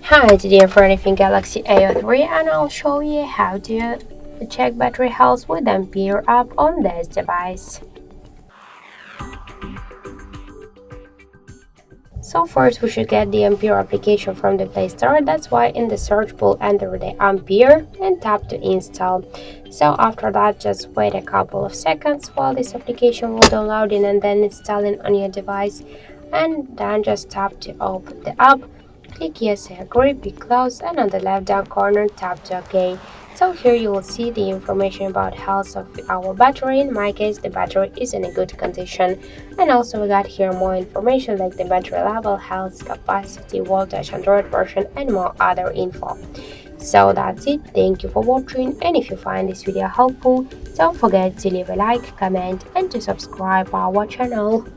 Hi, today I'm running Galaxy A03 and I'll show you how to check battery health with Ampere app on this device. So first we should get the Ampere application from the Play Store. That's why in the search bar enter the Ampere and tap to install. So after that just wait a couple of seconds while this application will download and then installing on your device, and then just tap to open the app. Click yes, I agree, be close, and on the left down corner tap to OK. So here you will see the information about health of our battery. In my case the battery is in a good condition, and also we got here more information like the battery level, health, capacity, voltage, Android version, and more other info. So that's it, thank you for watching, and if you find this video helpful, don't forget to leave a like, comment, and to subscribe our channel.